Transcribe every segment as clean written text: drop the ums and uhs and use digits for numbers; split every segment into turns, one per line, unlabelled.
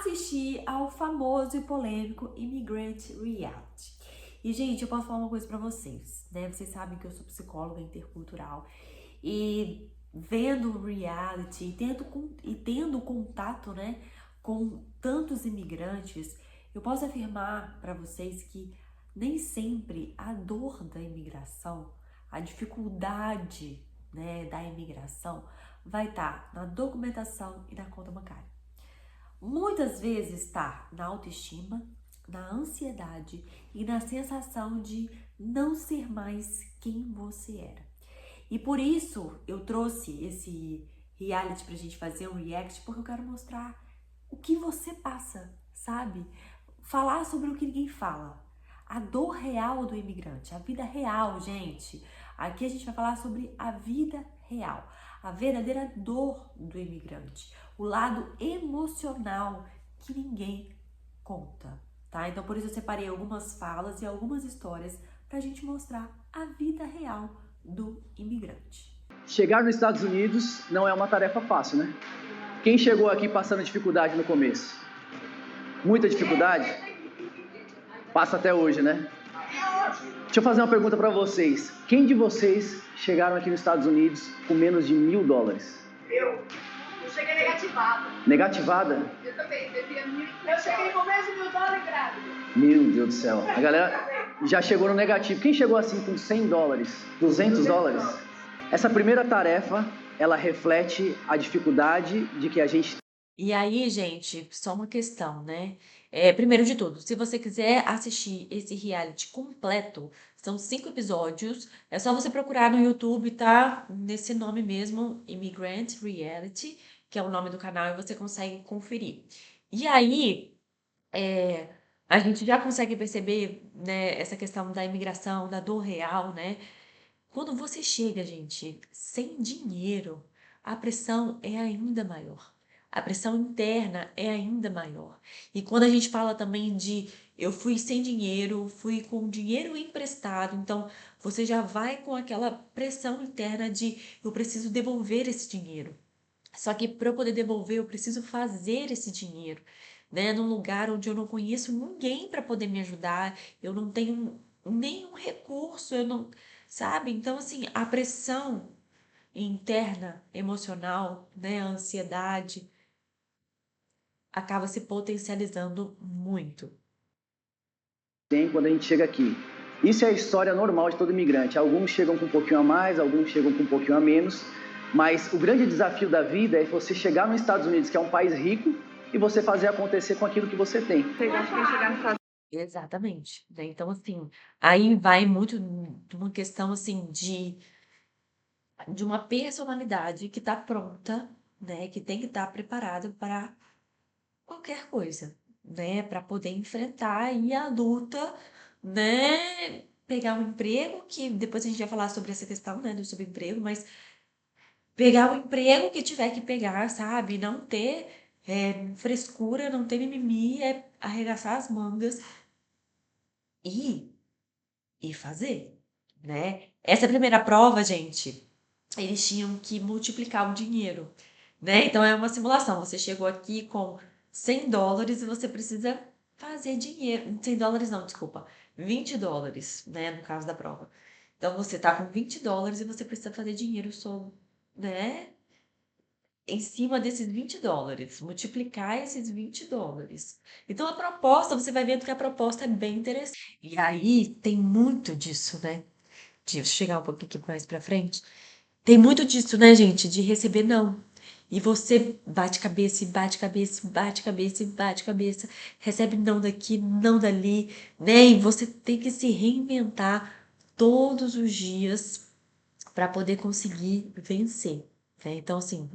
assistir ao famoso e polêmico Immigrant Reality. E, gente, eu posso falar uma coisa pra vocês, né? Vocês sabem que eu sou psicóloga intercultural e vendo o reality e tendo contato, né, com tantos imigrantes, eu posso afirmar pra vocês que nem sempre a dor da imigração, a dificuldade, né, da imigração vai estar na documentação e na conta bancária. Muitas vezes está na autoestima, na ansiedade e na sensação de não ser mais quem você era. E por isso eu trouxe esse reality pra gente fazer um react, porque eu quero mostrar o que você passa, sabe? Falar sobre o que ninguém fala. A dor real do imigrante, a vida real, gente. Aqui a gente vai falar sobre a vida real, a verdadeira dor do imigrante, o lado emocional que ninguém conta, tá? Então por isso eu separei algumas falas e algumas histórias pra gente mostrar a vida real do imigrante.
Chegar nos Estados Unidos não é uma tarefa fácil, né? Quem chegou aqui passando dificuldade no começo? Muita dificuldade? Passa até hoje, né? Deixa eu fazer uma pergunta pra vocês. Quem de vocês chegaram aqui nos Estados Unidos com menos de $1.000?
Eu cheguei negativada.
Negativada?
Eu também, devia mil. Eu cheguei com menos de $1.000 grávida.
Meu Deus do céu. A galera já chegou no negativo. Quem chegou assim com $100? $200? Essa primeira tarefa, ela reflete a dificuldade de que a gente...
E aí, gente, só uma questão, né? Primeiro de tudo, se você quiser assistir esse reality completo, são 5 episódios, é só você procurar no YouTube, tá? Nesse nome mesmo, Immigrant Reality, que é o nome do canal, e você consegue conferir. E aí, a gente já consegue perceber, né, essa questão da imigração, da dor real, né? Quando você chega, gente, sem dinheiro, a pressão é ainda maior. A pressão interna é ainda maior. E quando a gente fala também de eu fui sem dinheiro, fui com dinheiro emprestado, então você já vai com aquela pressão interna de eu preciso devolver esse dinheiro. Só que para eu poder devolver, eu preciso fazer esse dinheiro, né? Num lugar onde eu não conheço ninguém para poder me ajudar, eu não tenho nenhum recurso, eu não, sabe? Então, assim, a pressão interna, emocional, né? A ansiedade acaba se potencializando muito.
tem quando a gente chega aqui. Isso é a história normal de todo imigrante. Alguns chegam com um pouquinho a mais, alguns chegam com um pouquinho a menos, mas o grande desafio da vida é você chegar nos Estados Unidos, que é um país rico, e você fazer acontecer com aquilo que você tem.
Vocês acham que chegar nos Estados
Exatamente, né? Então, assim, aí vai muito de uma questão, assim, de uma personalidade que tá pronta, né? Que tem que estar preparada para qualquer coisa, né? Para poder enfrentar aí a luta, né? Pegar um emprego, que depois a gente vai falar sobre essa questão, né? Do subemprego, mas pegar o emprego que tiver que pegar, sabe? Não ter frescura, não ter mimimi, arregaçar as mangas e, e fazer, né? Essa primeira prova, gente, eles tinham que multiplicar o dinheiro, né? Então é uma simulação. Você chegou aqui com $100 e você precisa fazer dinheiro. $100 não, desculpa. $20, né? No caso da prova. Então você tá com $20 e você precisa fazer dinheiro sobre, né? Em cima desses $20, multiplicar esses $20. Então a proposta, você vai vendo que a proposta é bem interessante. E aí tem muito disso, né? Deixa eu chegar um pouquinho aqui mais pra frente. Tem muito disso, né, gente? De receber não. E você bate cabeça, e bate cabeça, e bate cabeça, e bate cabeça. Recebe não daqui, não dali, né? E você tem que se reinventar todos os dias para poder conseguir vencer, né? Então, assim,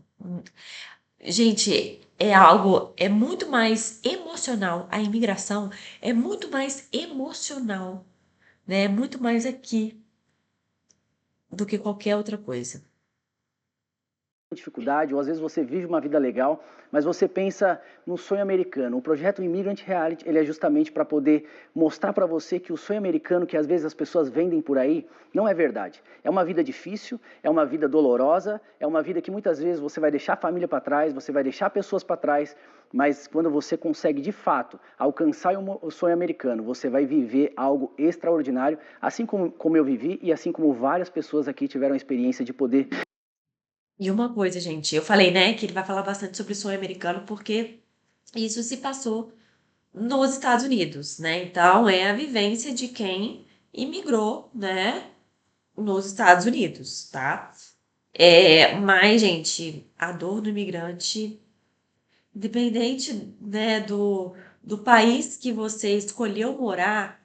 gente, é muito mais emocional. A imigração é muito mais emocional, né? É muito mais aqui do que qualquer outra coisa.
Dificuldade, ou às vezes você vive uma vida legal, mas você pensa no sonho americano. O projeto Immigrant Reality, ele é justamente para poder mostrar para você que o sonho americano, que às vezes as pessoas vendem por aí, não é verdade. É uma vida difícil, é uma vida dolorosa, é uma vida que muitas vezes você vai deixar a família para trás, você vai deixar pessoas para trás, mas quando você consegue, de fato, alcançar o sonho americano, você vai viver algo extraordinário, assim como eu vivi e assim como várias pessoas aqui tiveram a experiência de poder.
E uma coisa, gente, eu falei, né, que ele vai falar bastante sobre o sonho americano porque isso se passou nos Estados Unidos, né? Então, é a vivência de quem imigrou, né, nos Estados Unidos, tá? Mas, gente, a dor do imigrante, independente, né, do país que você escolheu morar,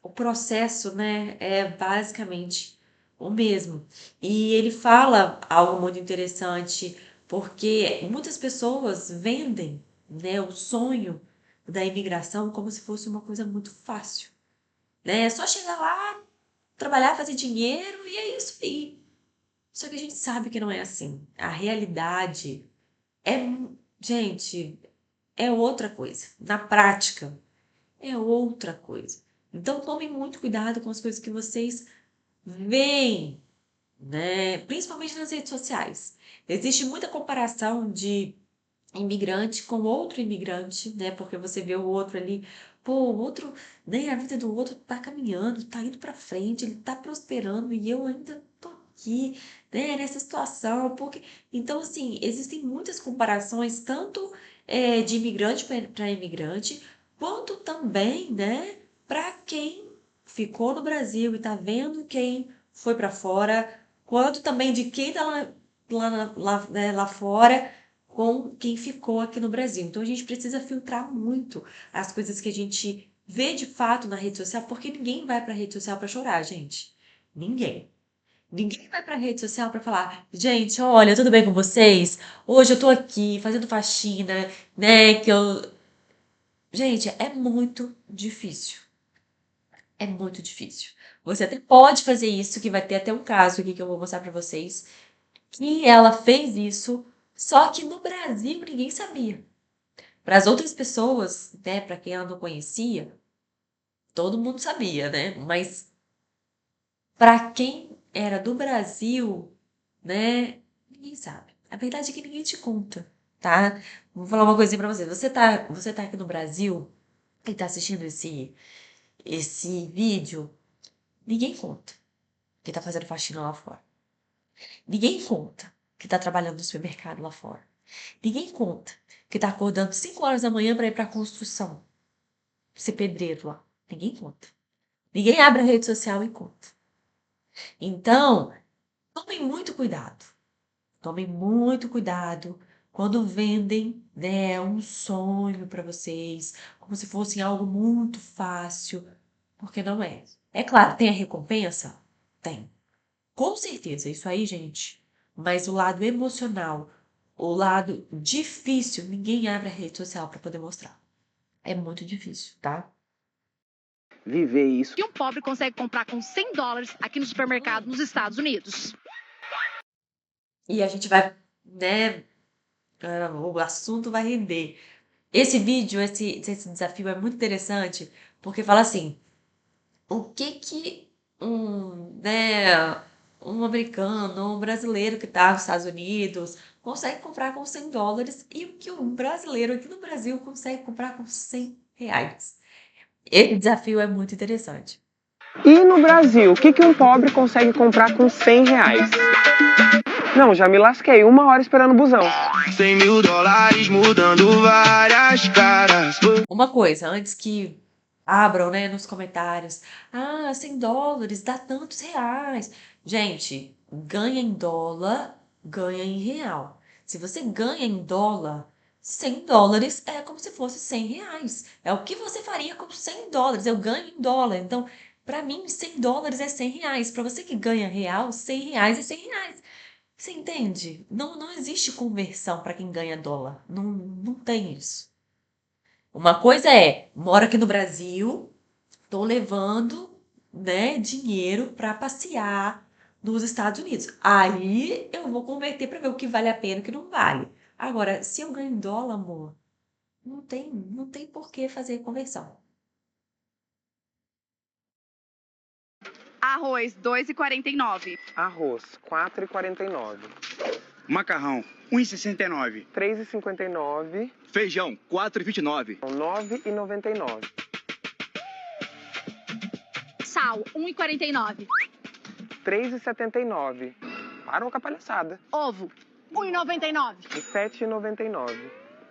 o processo, né, é basicamente o mesmo. E ele fala algo muito interessante, porque muitas pessoas vendem, né, o sonho da imigração como se fosse uma coisa muito fácil, né? É só chegar lá, trabalhar, fazer dinheiro e é isso aí. Só que a gente sabe que não é assim. A realidade é, gente, é outra coisa. Na prática, é outra coisa. Então, tomem muito cuidado com as coisas que vocês veem, né? Principalmente nas redes sociais. Existe muita comparação de imigrante com outro imigrante, né? Porque você vê o outro ali, pô, o outro, né? A vida do outro tá caminhando, tá indo pra frente, ele tá prosperando e eu ainda tô aqui, né? Nessa situação, porque então assim existem muitas comparações tanto de imigrante para imigrante, quanto também, né? Para quem ficou no Brasil e tá vendo quem foi para fora, quanto também de quem tá lá fora com quem ficou aqui no Brasil. Então a gente precisa filtrar muito as coisas que a gente vê de fato na rede social, porque ninguém vai para a rede social para chorar, gente. Ninguém. Ninguém vai para a rede social para falar, gente, olha, tudo bem com vocês? Hoje eu tô aqui fazendo faxina, né? Gente, é muito difícil. É muito difícil. Você até pode fazer isso, que vai ter até um caso aqui que eu vou mostrar para vocês, que ela fez isso, só que no Brasil ninguém sabia. Para as outras pessoas, né, para quem ela não conhecia, todo mundo sabia, né? Mas para quem era do Brasil, né, ninguém sabe. A verdade é que ninguém te conta, tá? Vou falar uma coisinha para você. Você tá aqui no Brasil e tá assistindo esse vídeo, ninguém conta que tá fazendo faxina lá fora. Ninguém conta que tá trabalhando no supermercado lá fora. Ninguém conta que tá acordando 5 horas da manhã para ir para a construção, ser pedreiro lá. Ninguém conta. Ninguém abre a rede social e conta. Então, tomem muito cuidado. Tomem muito cuidado quando vendem, né, um sonho para vocês, como se fosse algo muito fácil, porque não é. É claro, tem a recompensa? Tem. Com certeza, isso aí, gente. Mas o lado emocional, o lado difícil, ninguém abre a rede social para poder mostrar. É muito difícil, tá?
Viver isso.
Que um pobre consegue comprar com $100 aqui no supermercado nos Estados Unidos.
E a gente vai, né? O assunto vai render. Esse vídeo, esse desafio é muito interessante, porque fala assim, o que né, um americano, um brasileiro que está nos Estados Unidos consegue comprar com $100 e o que um brasileiro aqui no Brasil consegue comprar com R$ 100. Esse desafio é muito interessante.
E no Brasil, o que um pobre consegue comprar com R$ 100? Não, já me lasquei, 1 hora esperando o busão.
$100.000 mudando várias caras.
Uma coisa, antes que abram, né, nos comentários, $100 dá tantos reais. Gente, ganha em dólar, ganha em real. Se você ganha em dólar, $100 é como se fosse R$ 100. É o que você faria com $100. Eu ganho em dólar. Então, para mim, $100 é R$ 100. Para você que ganha real, R$ 100 é R$ 100. Você entende? Não existe conversão para quem ganha dólar. Não tem isso. Uma coisa é, moro aqui no Brasil, tô levando, né, dinheiro para passear nos Estados Unidos. Aí eu vou converter para ver o que vale a pena e o que não vale. Agora, se eu ganho em dólar, amor, não tem por que fazer conversão.
Arroz, 2,49.
Arroz, 4,49.
Macarrão,
1,69.
3,59.
Feijão, 4,29.
9,99.
Sal, 1,49.
3,79. Param com a palhaçada.
Ovo, 1,99.
7,99.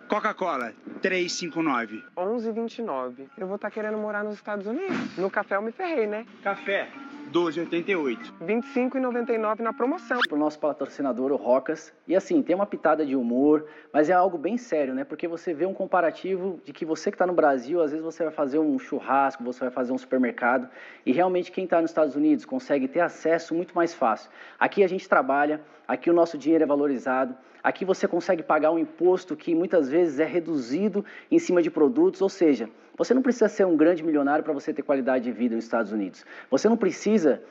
Coca-Cola, 3,59.
11,29. Eu vou estar querendo morar nos Estados Unidos. No café eu me ferrei, né?
Café, 12,88.
25,99 na promoção.
Pro nosso patrocinador, o Rocas. E assim, tem uma pitada de humor, mas é algo bem sério, né? Porque você vê um comparativo de que você que está no Brasil, às vezes você vai fazer um churrasco, você vai fazer um supermercado, e realmente quem está nos Estados Unidos consegue ter acesso muito mais fácil. Aqui a gente trabalha, aqui o nosso dinheiro é valorizado, aqui você consegue pagar um imposto que muitas vezes é reduzido em cima de produtos, ou seja, você não precisa ser um grande milionário para você ter qualidade de vida nos Estados Unidos. Você não precisa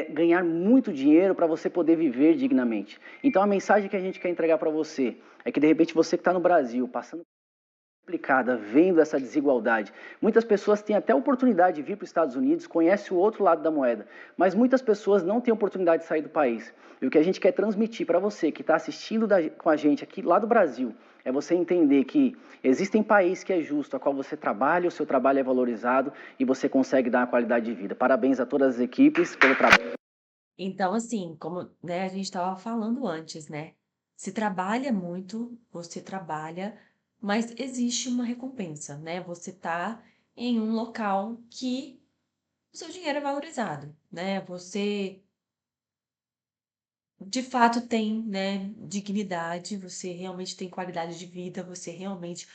ganhar muito dinheiro para você poder viver dignamente. Então a mensagem que a gente quer entregar para você é que de repente você que está no Brasil, passando complicada, vendo essa desigualdade. Muitas pessoas têm até a oportunidade de vir para os Estados Unidos, conhecem o outro lado da moeda, mas muitas pessoas não têm oportunidade de sair do país. E o que a gente quer transmitir para você que está assistindo com a gente aqui lá do Brasil, é você entender que existem países que é justo, a qual você trabalha, o seu trabalho é valorizado e você consegue dar uma qualidade de vida. Parabéns a todas as equipes pelo trabalho.
Então, assim, como, né, a gente estava falando antes, né? Se trabalha muito, você trabalha, mas existe uma recompensa, né? Você tá em um local que o seu dinheiro é valorizado, né? Você de fato tem, né, dignidade, você realmente tem qualidade de vida, você realmente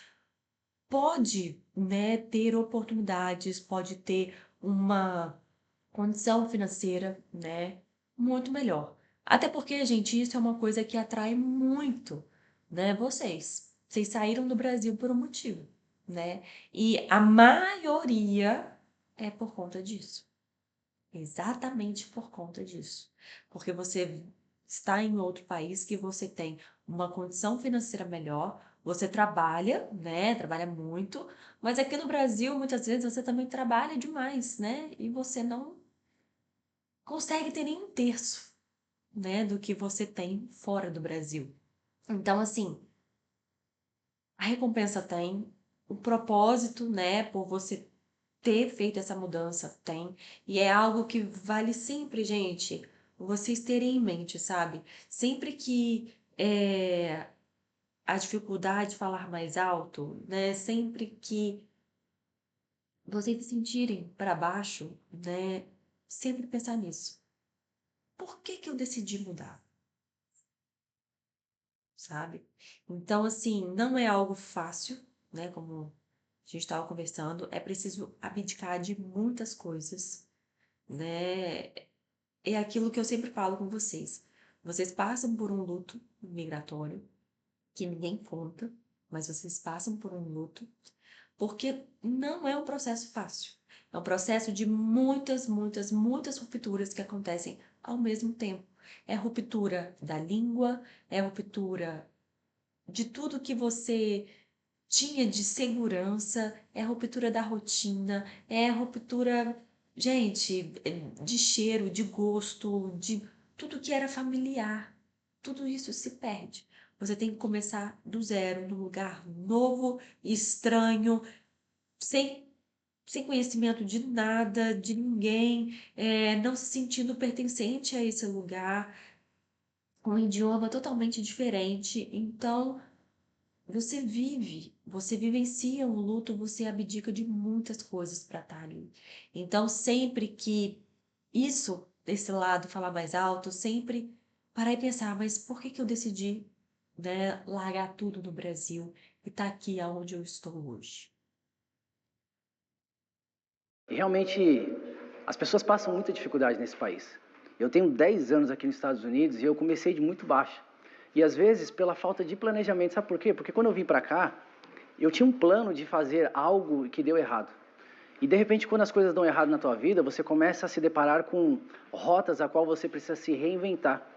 pode, né, ter oportunidades, pode ter uma condição financeira, né, muito melhor. Até porque, gente, isso é uma coisa que atrai muito, né, vocês. Vocês saíram do Brasil por um motivo, né? E a maioria é por conta disso. Exatamente por conta disso. Porque você está em outro país que você tem uma condição financeira melhor, você trabalha, né? Trabalha muito, mas aqui no Brasil, muitas vezes, você também trabalha demais, né? E você não consegue ter nem um terço, né, do que você tem fora do Brasil. Então, assim, a recompensa tem, o propósito, né, por você ter feito essa mudança tem, e é algo que vale sempre, gente, vocês terem em mente, sabe? Sempre que a dificuldade falar mais alto, né, sempre que vocês se sentirem para baixo, né, sempre pensar nisso. Por que que eu decidi mudar? Sabe? Então, assim, não é algo fácil, né? Como a gente estava conversando, é preciso abdicar de muitas coisas, né? É aquilo que eu sempre falo com vocês. Vocês passam por um luto migratório, que ninguém conta, mas vocês passam por um luto, porque não é um processo fácil. É um processo de muitas, muitas, muitas rupturas que acontecem ao mesmo tempo. É ruptura da língua, é ruptura de tudo que você tinha de segurança, é a ruptura da rotina, é a ruptura, gente, de cheiro, de gosto, de tudo que era familiar. Tudo isso se perde. Você tem que começar do zero, num lugar novo, estranho, sem, sem conhecimento de nada, de ninguém, não se sentindo pertencente a esse lugar, com um idioma totalmente diferente. Então, você vivencia um luto, você abdica de muitas coisas para estar ali. Então, sempre que isso, desse lado, falar mais alto, sempre parar e pensar, mas por que que eu decidi, né, largar tudo no Brasil e estar aqui aonde eu estou hoje?
E realmente, as pessoas passam muita dificuldade nesse país. Eu tenho 10 anos aqui nos Estados Unidos e eu comecei de muito baixo. E às vezes pela falta de planejamento. Sabe por quê? Porque quando eu vim para cá, eu tinha um plano de fazer algo que deu errado. E de repente, quando as coisas dão errado na tua vida, você começa a se deparar com rotas a qual você precisa se reinventar.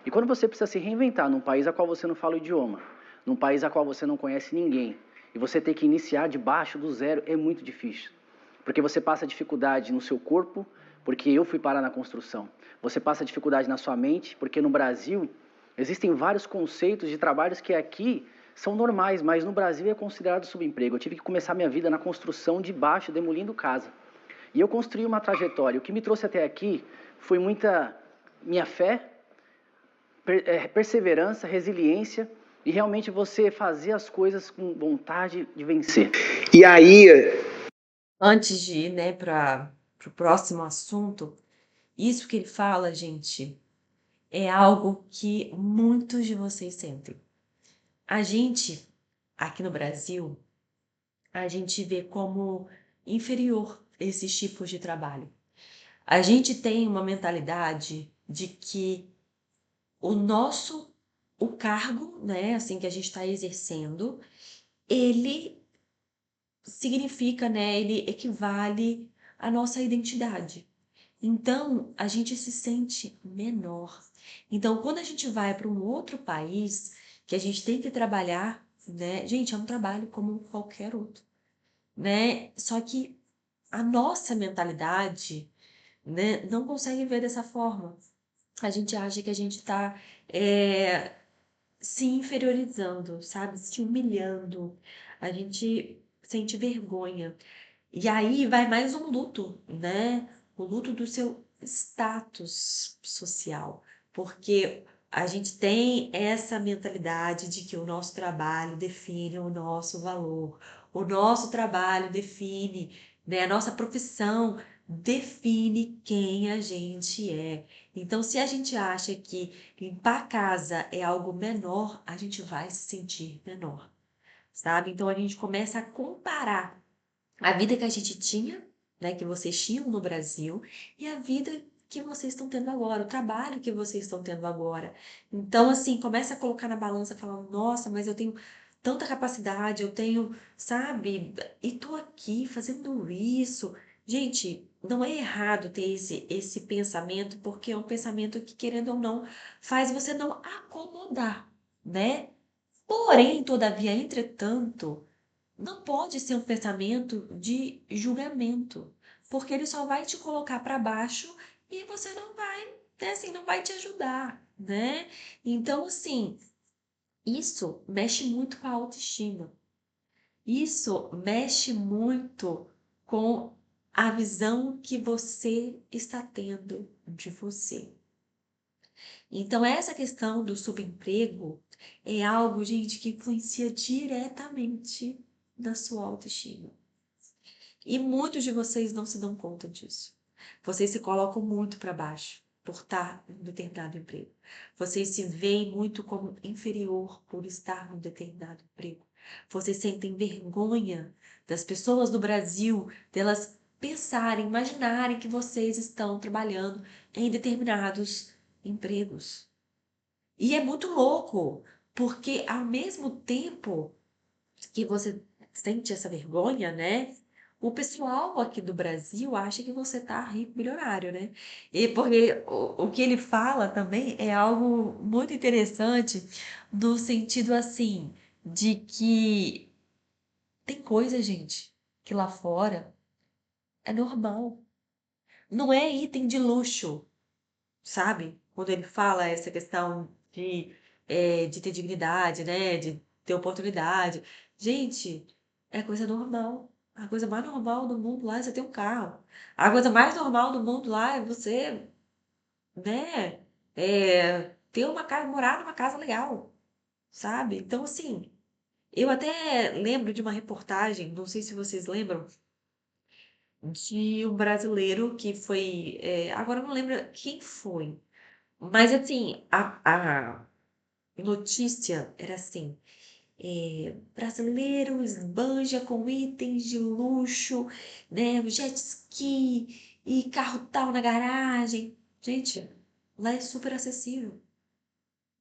E quando você precisa se reinventar num país a qual você não fala o idioma, num país a qual você não conhece ninguém, e você tem que iniciar de baixo, do zero, é muito difícil. Porque você passa dificuldade no seu corpo, porque eu fui parar na construção. Você passa dificuldade na sua mente, porque no Brasil Existem vários conceitos de trabalhos que aqui são normais, mas no Brasil é considerado subemprego. Eu tive que começar minha vida na construção de baixo, demolindo casa. E eu construí uma trajetória. O que me trouxe até aqui foi muita minha fé, perseverança, resiliência e realmente você fazer as coisas com vontade de vencer.
E aí,
Antes de ir, né, para o próximo assunto, isso que ele fala, gente, é algo que muitos de vocês sentem. A gente, aqui no Brasil, a gente vê como inferior esses tipos de trabalho. A gente tem uma mentalidade de que o cargo, né, assim que a gente está exercendo, ele significa, né, ele equivale à nossa identidade. Então, a gente se sente menor. Então, quando a gente vai para um outro país, que a gente tem que trabalhar, né, gente, é um trabalho como qualquer outro, né? Só que a nossa mentalidade, né, não consegue ver dessa forma. A gente acha que a gente está se inferiorizando, sabe? Se humilhando. A gente sente vergonha. E aí vai mais um luto, né? O luto do seu status social. Porque a gente tem essa mentalidade de que o nosso trabalho define o nosso valor. O nosso trabalho define, né? A nossa profissão define quem a gente é. Então, se a gente acha que limpar a casa é algo menor, a gente vai se sentir menor, sabe? Então, a gente começa a comparar a vida que a gente tinha, né, que vocês tinham no Brasil, e a vida que vocês estão tendo agora, o trabalho que vocês estão tendo agora. Então, assim, começa a colocar na balança, falando, nossa, mas eu tenho tanta capacidade, eu tenho, sabe, e tô aqui fazendo isso. Gente, não é errado ter esse pensamento, porque é um pensamento que, querendo ou não, faz você não acomodar, né? Porém, todavia, entretanto, não pode ser um pensamento de julgamento, porque ele só vai te colocar para baixo e você não vai, né, assim, não vai te ajudar, né? Então, assim, isso mexe muito com a autoestima. Isso mexe muito com a visão que você está tendo de você. Então, essa questão do subemprego é algo, gente, que influencia diretamente na sua autoestima. E muitos de vocês não se dão conta disso. Vocês se colocam muito para baixo por estar em um determinado emprego. Vocês se veem muito como inferior por estar num determinado emprego. Vocês sentem vergonha das pessoas do Brasil, delas pensarem, imaginarem que vocês estão trabalhando em determinados empregos. E é muito louco, porque ao mesmo tempo que você sente essa vergonha, né? O pessoal aqui do Brasil acha que você tá rico, milionário, né? E porque o que ele fala também é algo muito interessante, no sentido assim, de que tem coisa, gente, que lá fora é normal. Não é item de luxo, sabe? Quando ele fala essa questão de ter dignidade, né? De ter oportunidade. Gente, é coisa normal. A coisa mais normal do mundo lá é você ter um carro. A coisa mais normal do mundo lá é você, né? Ter uma casa, morar numa casa legal, sabe? Então, assim, eu até lembro de uma reportagem, não sei se vocês lembram, de um brasileiro que foi. Agora eu não lembro quem foi. Mas assim, a notícia era assim: brasileiro esbanja com itens de luxo, né? Jet ski e carro tal na garagem. Gente, lá é super acessível.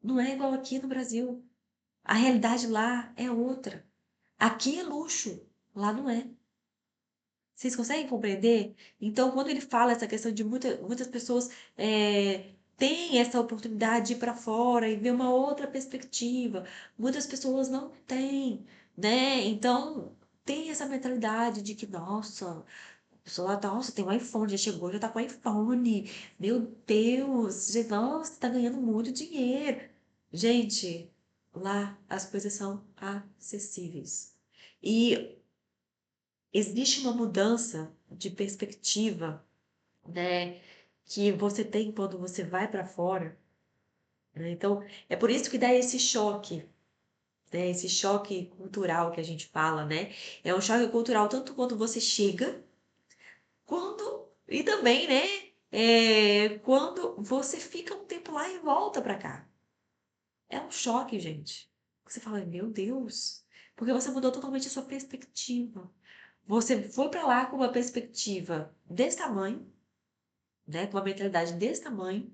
Não é igual aqui no Brasil. A realidade lá é outra. Aqui é luxo, lá não é. Vocês conseguem compreender? Então, quando ele fala essa questão de muitas pessoas têm essa oportunidade de ir para fora e ver uma outra perspectiva, muitas pessoas não têm, né? Então, tem essa mentalidade de que, nossa, a pessoa, nossa, tem um iPhone, já chegou, já tá com iPhone, meu Deus, nossa, tá ganhando muito dinheiro. Gente, lá as coisas são acessíveis. E existe uma mudança de perspectiva, né, que você tem quando você vai para fora, né? Então, é por isso que dá esse choque, né? Esse choque cultural que a gente fala, né? É um choque cultural tanto quando você chega, e também, né? Quando você fica um tempo lá e volta para cá. É um choque, gente. Você fala, meu Deus, porque você mudou totalmente a sua perspectiva. Você foi para lá com uma perspectiva desse tamanho, né? Com uma mentalidade desse tamanho,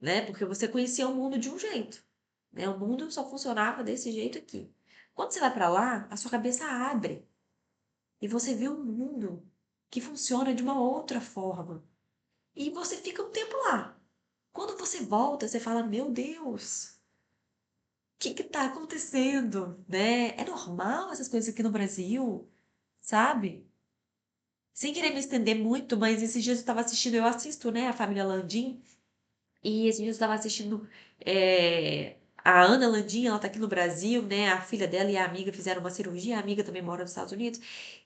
né? Porque você conhecia o mundo de um jeito, né? O mundo só funcionava desse jeito aqui. Quando você vai para lá, a sua cabeça abre e você vê um mundo que funciona de uma outra forma. E você fica um tempo lá. Quando você volta, você fala, meu Deus, o que está acontecendo, né? É normal essas coisas aqui no Brasil, sabe? Sem querer me estender muito, mas esses dias eu estava assistindo, eu assisto, né, a família Landim, e esses dias eu estava assistindo a Ana Landim, ela tá aqui no Brasil, né, a filha dela e a amiga fizeram uma cirurgia, a amiga também mora nos Estados Unidos,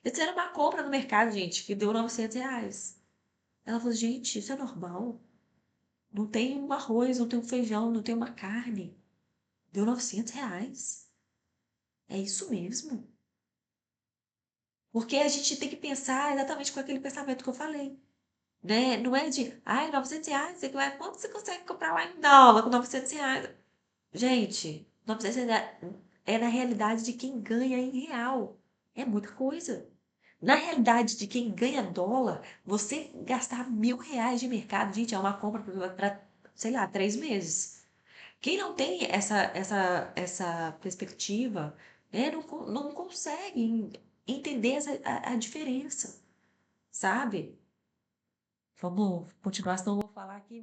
eles fizeram uma compra no mercado, gente, que deu R$ 900. Ela falou, gente, isso é normal? Não tem um arroz, não tem um feijão, não tem uma carne. Deu R$ 900. É isso mesmo? Porque a gente tem que pensar exatamente com aquele pensamento que eu falei, né? Não é de, ai, R$ 900, quanto você consegue comprar lá em dólar com R$ 900? Gente, R$ 900 é na realidade de quem ganha em real. É muita coisa. Na realidade de quem ganha dólar, você gastar R$ 1.000 de mercado, gente, é uma compra para, sei lá, 3 meses. Quem não tem essa perspectiva, né, não consegue entender a diferença, sabe? Vamos continuar, senão eu vou falar aqui.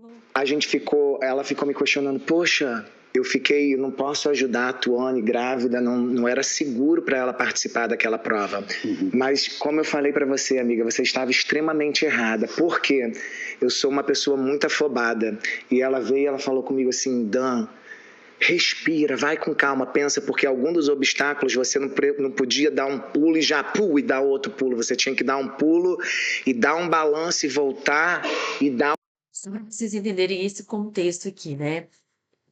Ela ficou me questionando, poxa, eu não posso ajudar a Tuane grávida, não era seguro para ela participar daquela prova. Mas, como eu falei para você, amiga, você estava extremamente errada, porque eu sou uma pessoa muito afobada. E ela veio e ela falou comigo assim, Dan, respira, vai com calma, pensa, porque algum dos obstáculos você não podia dar um pulo e já e dar outro pulo. Você tinha que dar um pulo e dar um balanço e voltar e dar.
Só para vocês entenderem esse contexto aqui, né?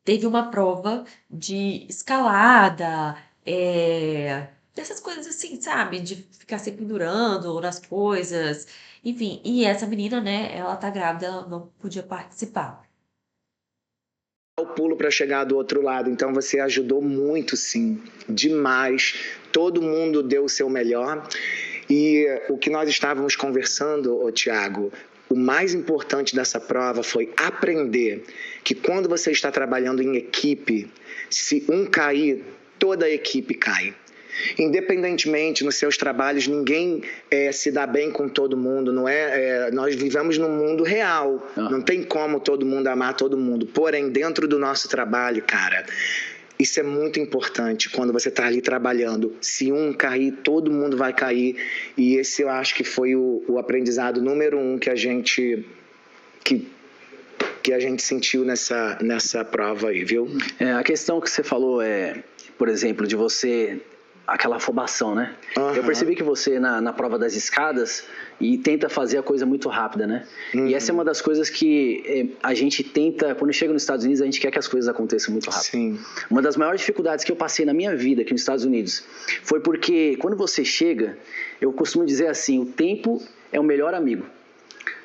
Teve uma prova de escalada, dessas coisas assim, sabe? De ficar se pendurando nas coisas, enfim. E essa menina, né? Ela tá grávida, ela não podia participar.
O pulo para chegar do outro lado. Então você ajudou muito, sim, demais. Todo mundo deu o seu melhor. E o que nós estávamos conversando, Tiago, o mais importante dessa prova foi aprender que quando você está trabalhando em equipe, se um cair, toda a equipe cai. Independentemente nos seus trabalhos, ninguém se dá bem com todo mundo, não nós vivemos num mundo real, não tem como todo mundo amar todo mundo, porém dentro do nosso trabalho, cara, isso é muito importante quando você está ali trabalhando, se um cair, todo mundo vai cair, e esse eu acho que foi o aprendizado número 1 que a gente sentiu nessa prova aí, viu?
A questão que você falou por exemplo, de você... aquela afobação, né? Uhum. Eu percebi que você, na prova das escadas, e tenta fazer a coisa muito rápida, né? Uhum. E essa é uma das coisas que a gente tenta, quando chega nos Estados Unidos, a gente quer que as coisas aconteçam muito rápido.
Sim.
Uma das maiores dificuldades que eu passei na minha vida aqui nos Estados Unidos foi porque, quando você chega, eu costumo dizer assim, o tempo é o melhor amigo.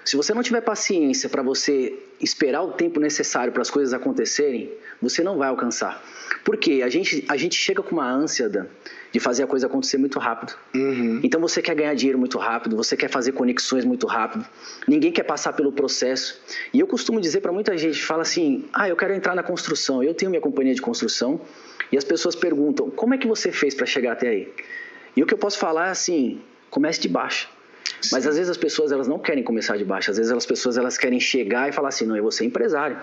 Se você não tiver paciência para você esperar o tempo necessário para as coisas acontecerem, você não vai alcançar. Porque a gente chega com uma ânsia de fazer a coisa acontecer muito rápido.
Uhum.
Então você quer ganhar dinheiro muito rápido, você quer fazer conexões muito rápido. Ninguém quer passar pelo processo. E eu costumo dizer para muita gente, fala assim, eu quero entrar na construção, eu tenho minha companhia de construção, e as pessoas perguntam, como é que você fez para chegar até aí? E o que eu posso falar é assim, comece de baixo. Sim. Mas às vezes as pessoas elas não querem começar de baixo, às vezes as pessoas elas querem chegar e falar assim, não, eu vou ser empresário.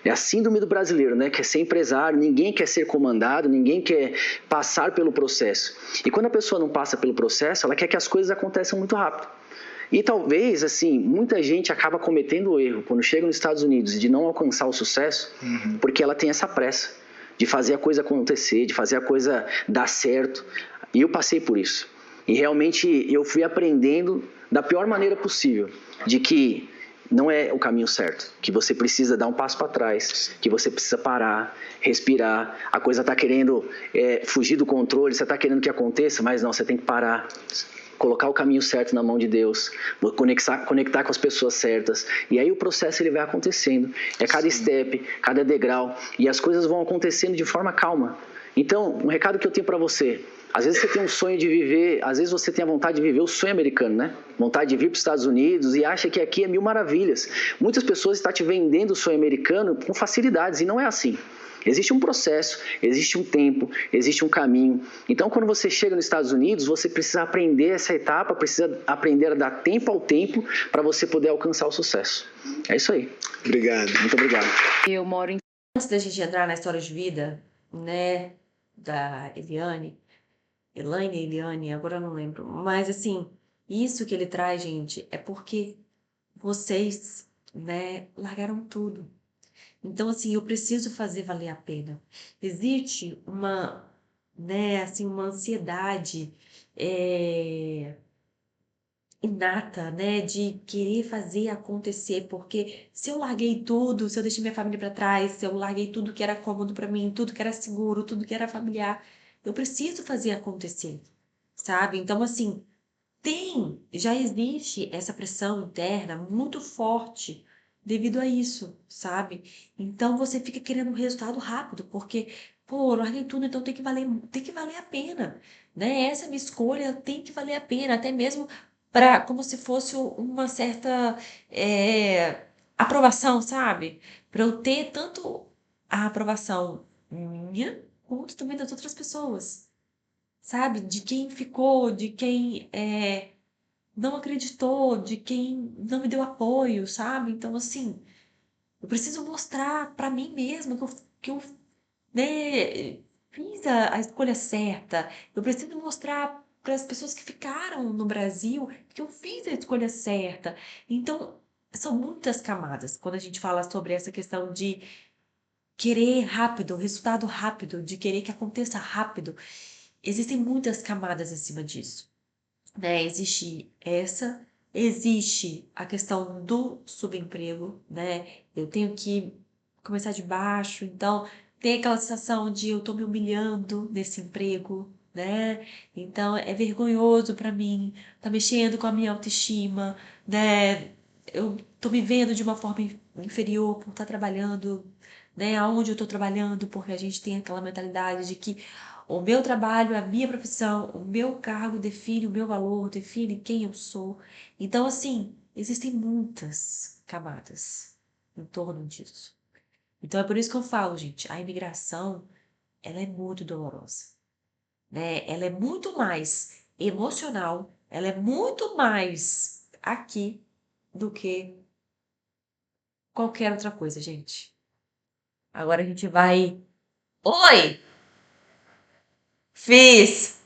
É a síndrome do brasileiro, né? Quer ser empresário, ninguém quer ser comandado, ninguém quer passar pelo processo. E quando a pessoa não passa pelo processo, ela quer que as coisas aconteçam muito rápido. E talvez, assim, muita gente acaba cometendo o erro quando chega nos Estados Unidos de não alcançar o sucesso, porque ela tem essa pressa. de fazer a coisa acontecer, de fazer a coisa dar certo. E eu passei por isso. E realmente eu fui aprendendo da pior maneira possível, de que não é o caminho certo, que você precisa dar um passo para trás, que você precisa parar, respirar, a coisa está querendo fugir do controle, você está querendo que aconteça, mas não, você tem que parar, colocar o caminho certo na mão de Deus, conectar com as pessoas certas, e aí o processo ele vai acontecendo, é cada step, cada degrau, e as coisas vão acontecendo de forma calma. Então, um recado que eu tenho para você: às vezes você tem um sonho de viver, às vezes você tem a vontade de viver o sonho americano, né? Vontade de vir para os Estados Unidos e acha que aqui é mil maravilhas. Muitas pessoas estão te vendendo o sonho americano com facilidades e não é assim. Existe um processo, existe um tempo, existe um caminho. Então, quando você chega nos Estados Unidos, você precisa aprender essa etapa, precisa aprender a dar tempo ao tempo para você poder alcançar o sucesso. É isso aí.
Obrigado.
Muito obrigado.
Eu moro em...
Antes da gente entrar na história de vida, né, da Eliane, agora eu não lembro. Mas, assim, isso que ele traz, gente, é porque vocês, né, largaram tudo. Então, assim, eu preciso fazer valer a pena. Existe uma, né, assim, uma ansiedade inata, né, de querer fazer acontecer, porque se eu larguei tudo, se eu deixei minha família para trás, se eu larguei tudo que era cômodo para mim, tudo que era seguro, tudo que era familiar, eu preciso fazer acontecer, sabe? Então, assim, já existe essa pressão interna muito forte devido a isso, sabe? Então você fica querendo um resultado rápido, porque, pô, eu larguei tudo, então tem que valer a pena, né? Essa minha escolha tem que valer a pena, até mesmo para como se fosse uma certa aprovação, sabe? Para eu ter tanto a aprovação minha quanto também das outras pessoas, sabe? De quem ficou, de quem não acreditou, de quem não me deu apoio, sabe? Então, assim, eu preciso mostrar para mim mesma que eu né, fiz a escolha certa. Eu preciso mostrar para as pessoas que ficaram no Brasil que eu fiz a escolha certa. Então, são muitas camadas quando a gente fala sobre essa questão de querer rápido, resultado rápido, de querer que aconteça rápido. Existem muitas camadas acima disso, né? Existe a questão do subemprego, né? Eu tenho que começar de baixo, então tem aquela sensação de eu tô me humilhando nesse emprego, né? Então é vergonhoso para mim, tá mexendo com a minha autoestima, né? Eu tô me vendo de uma forma inferior por estar trabalhando, né? Aonde eu tô trabalhando, porque a gente tem aquela mentalidade de que o meu trabalho, a minha profissão, o meu cargo define o meu valor, define quem eu sou. Então, assim, existem muitas camadas em torno disso. Então, é por isso que eu falo, gente, a imigração, ela é muito dolorosa, né? Ela é muito mais emocional, ela é muito mais aqui do que qualquer outra coisa, gente. Agora a gente vai... Oi! Fiz!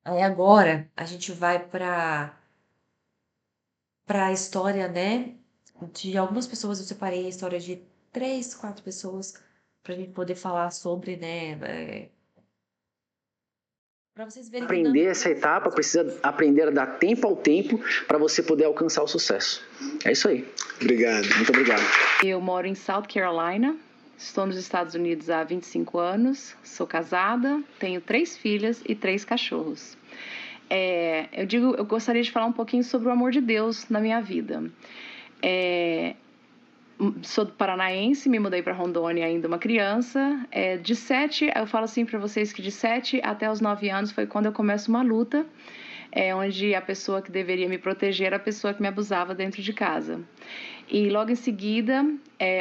Aí agora a gente vai para a história, né? De algumas pessoas, eu separei a história de 3, 4 pessoas para a gente poder falar sobre, né? Para vocês verem que
Aprender essa etapa, precisa aprender a dar tempo ao tempo para você poder alcançar o sucesso. É isso aí.
Obrigado.
Muito obrigado.
Eu moro em South Carolina, estou nos Estados Unidos há 25 anos, sou casada, tenho 3 filhas e 3 cachorros. Eu gostaria de falar um pouquinho sobre o amor de Deus na minha vida. Sou paranaense, me mudei para Rondônia ainda uma criança. Eu falo assim para vocês que de 7 até os 9 anos foi quando eu começo uma luta, onde a pessoa que deveria me proteger era a pessoa que me abusava dentro de casa. E logo em seguida,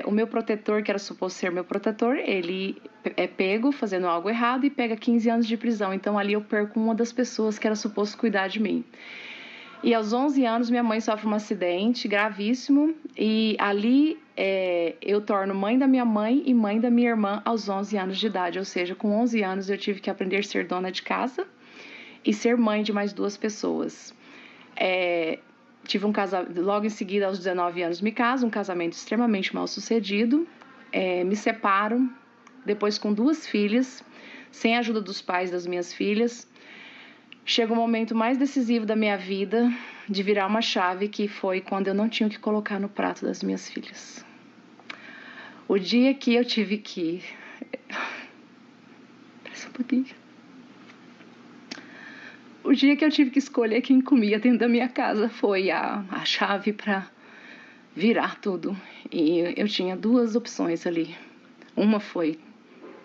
o meu protetor, que era suposto ser meu protetor, ele é pego fazendo algo errado e pega 15 anos de prisão. Então ali eu perco uma das pessoas que era suposto cuidar de mim. E aos 11 anos, minha mãe sofre um acidente gravíssimo e ali eu torno mãe da minha mãe e mãe da minha irmã aos 11 anos de idade. Ou seja, com 11 anos eu tive que aprender a ser dona de casa e ser mãe de mais 2 pessoas. tive um casamento, logo em seguida, aos 19 anos, me caso, um casamento extremamente mal sucedido. Me separo, depois com 2 filhas, sem a ajuda dos pais das minhas filhas. Chega o momento mais decisivo da minha vida, de virar uma chave, que foi quando eu não tinha o que colocar no prato das minhas filhas. O dia que eu tive que... Presta um pouquinho. O dia que eu tive que escolher quem comia dentro da minha casa foi a chave para virar tudo. E eu tinha 2 opções ali. Uma foi